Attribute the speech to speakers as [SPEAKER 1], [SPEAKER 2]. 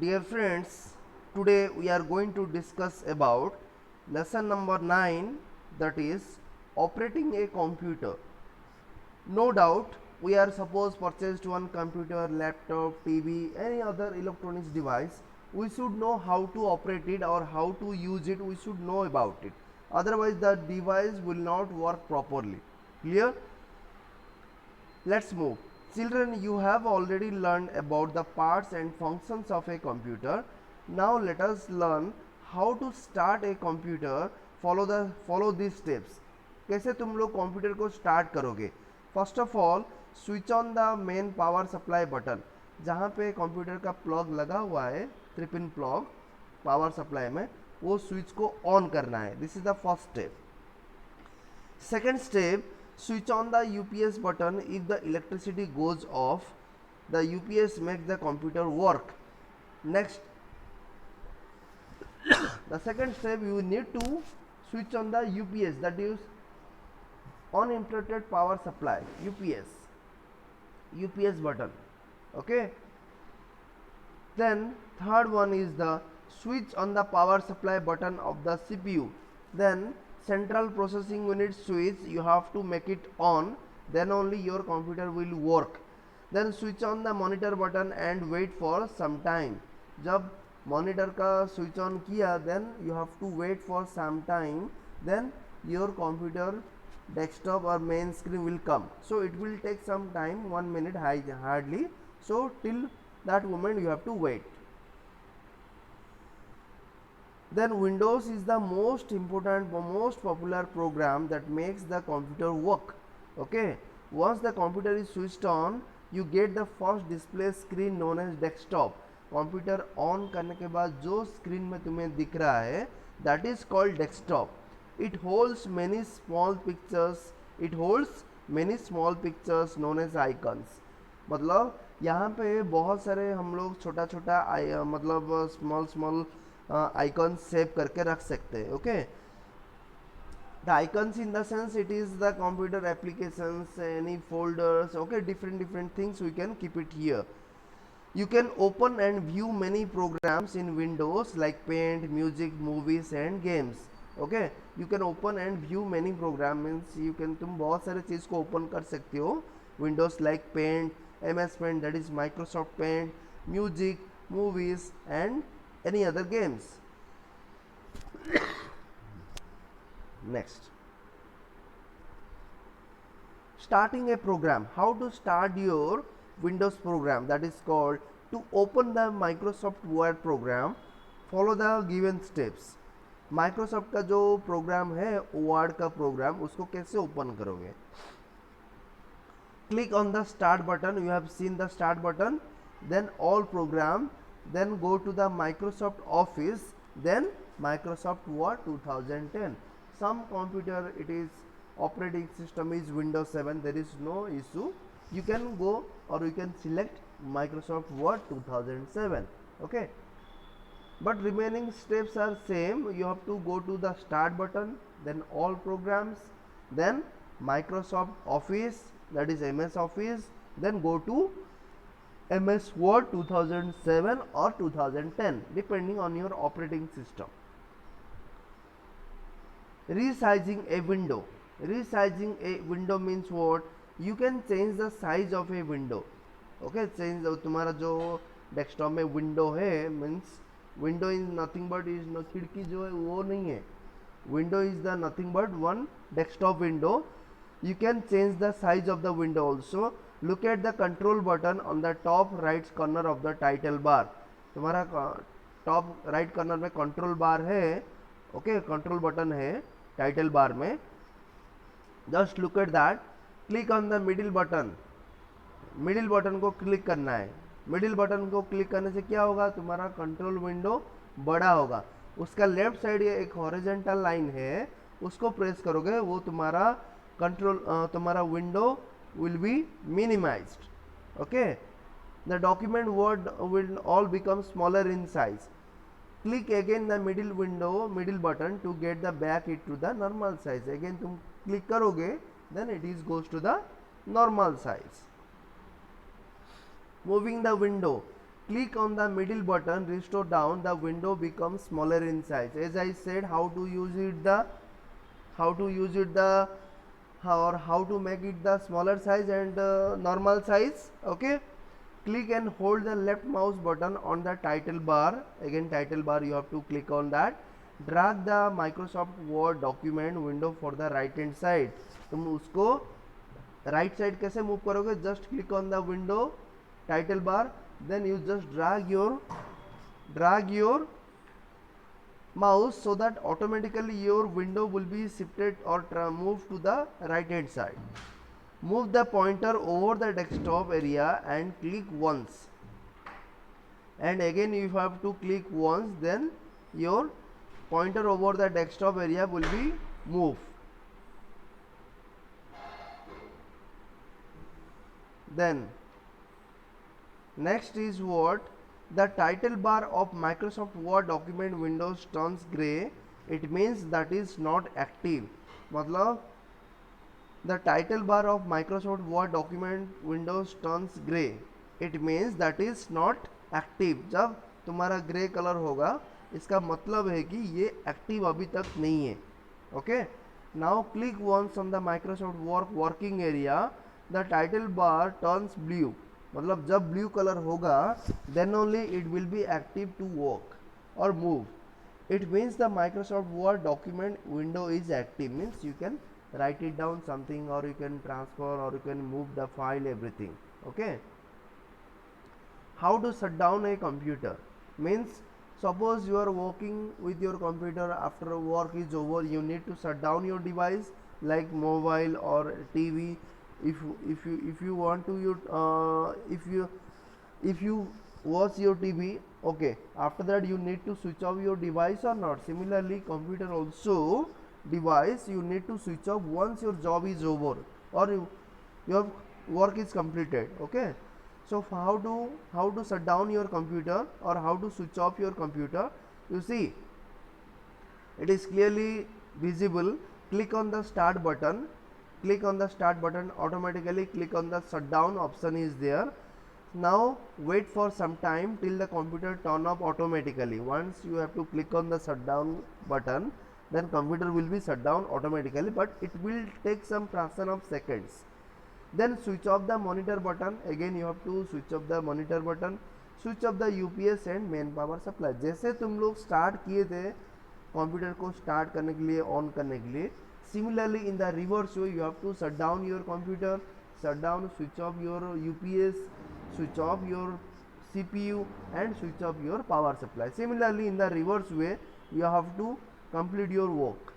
[SPEAKER 1] Dear friends, today we are going to discuss about lesson number 9, that is operating a computer. No doubt we are suppose purchased one computer, laptop, TV, any other electronics device. We should know how to operate it or how to use it. We should know about it. Otherwise the device will not work properly. Clear? Let's move. Children, you have already learned about the parts and functions of a computer. Now let us learn how to start a computer. Follow these steps. कैसे तुम लोग computer को start करोगे? First of all switch on the main power supply button. जहाँ पे computer का plug लगा हुआ है, 3 पिन प्लग पावर सप्लाई में, वो स्विच को ऑन करना है. This is the first step. Second step, switch on the UPS button. If the electricity goes off, the UPS makes the computer work. Next, the second step, you need to switch on the UPS, that is uninterrupted power supply, UPS button. Okay. Then third one is the switch on the power supply button of the CPU. Then central processing unit switch, you have to make it on, then only your computer will work. Then switch on the monitor button and wait for some time. जब monitor का switch on किया, then you have to wait for some time, then your computer desktop or main screen will come. So it will take some time, 1 minute hardly. So till that moment you have to wait. Then Windows is the most important, most popular program that makes the computer work. Okay, once the computer is switched on, you get the first display screen known as desktop. Computer on करने के बाद जो screen में तुम्हें दिख रहा है, that is called desktop. It holds many small pictures known as icons. मतलब यहाँ पे बहुत सारे हम लोग छोटा छोटा मतलब स्मॉल icons सेव करके रख सकते हैं. Okay, the icons in the sense it is the computer applications, any folders, okay, different things we can keep it here. You can open and view many programs in Windows like Paint, music, movies and games. Okay, you can open and view many programs, means you can, तुम बहुत सारे चीज़ को open कर सकते हो. Windows like Paint, MS Paint, that is Microsoft Paint, music, movies and any other games. Next, starting a program. How to start your Windows program? That is called, to open the Microsoft Word program, follow the given steps. Microsoft का जो programme है, word का programme, उसको कैसे open करोगे? Click on the start button. You have seen the start button. Then all program. Then go to the Microsoft Office. Then Microsoft Word 2010. Some computer it is operating system is Windows 7. There is no issue. You can go or you can select Microsoft Word 2007. Okay. But remaining steps are same. You have to go to the start button, then all programs, then Microsoft Office, that is MS Office, then go to MS Word 2007 or 2010 depending on your operating system. Resizing a window. Resizing a window means what? You can change the size of a window. Okay, change तुम्हारा जो desktop में window है, means window is nothing but is no, खिड़की जो है वो नहीं है. Window is the nothing but one desktop window. You can change the size of the window also. Look at the control button on the top right corner of the title bar. तुम्हारा top right corner में control बार है. Okay, control button है title bar में. Just look at that. Click on the middle button. Middle button को click करना है. Middle button को click करने से क्या होगा? तुम्हारा कंट्रोल विंडो बड़ा होगा. उसका लेफ्ट साइड ये एक हॉरिजॉन्टल लाइन है, उसको प्रेस करोगे, वो तुम्हारा कंट्रोल तुम्हारा window will be minimized. Okay, the document word will all become smaller in size. Click again the middle button to get the back it to the normal size. Again तुम click करोगे, then it is goes to the normal size. Moving the window. click on the middle button, restore down, the window becomes smaller in size. As I said, how to use it how to make it the smaller size and normal size. Okay, click and hold the left mouse button on the title bar. Again, title bar, you have to click on that. Drag the Microsoft Word document window for the right hand side. तुम उसको right side कैसे move करोगे? Just click on the window title bar, then you just drag your mouse so that automatically your window will be shifted or moved to the right hand side. Move the pointer over the desktop area and click once, and again you have to click once, then your pointer over the desktop area will be moved. Then next is what? The title bar of Microsoft Word document windows turns gray. It means that is not active. मतलब the title bar of Microsoft Word document windows turns gray. It means that is not active. जब तुम्हारा grey colour होगा इसका मतलब है कि ये active अभी तक नहीं है. Okay, now click once on the Microsoft work working area, the title bar turns blue. मतलब जब ब्लू कलर होगा then only it will be active to work और move. It means the Microsoft Word document window is active. Means you can write it down something, or you can transfer, or you can move the file, everything. Okay, how to shut down a computer means, suppose you are working with your computer, after work is over you need to shut down your device like mobile or TV. If you want to if you watch your TV, okay, after that you need to switch off your device or not. Similarly, computer also device you need to switch off once your job is over or your work is completed. Okay, so how to shut down your computer or how to switch off your computer? You see, it is clearly visible. Click on the start button, automatically click on the shutdown option is there. Now wait for some time till the computer turn off automatically. Once you have to click on the shutdown button, then computer will be shut down automatically, but it will take some fraction of seconds. Then switch off the monitor button. Again you have to switch off the monitor button, switch off the UPS and main power supply. जैसे तुम लोग start किए थे computer को start करने के लिए, on करने के लिए, similarly in the reverse way you have to shut down your computer, shut down, switch off your UPS, switch off your CPU and switch off your power supply. Similarly in the reverse way you have to complete your work.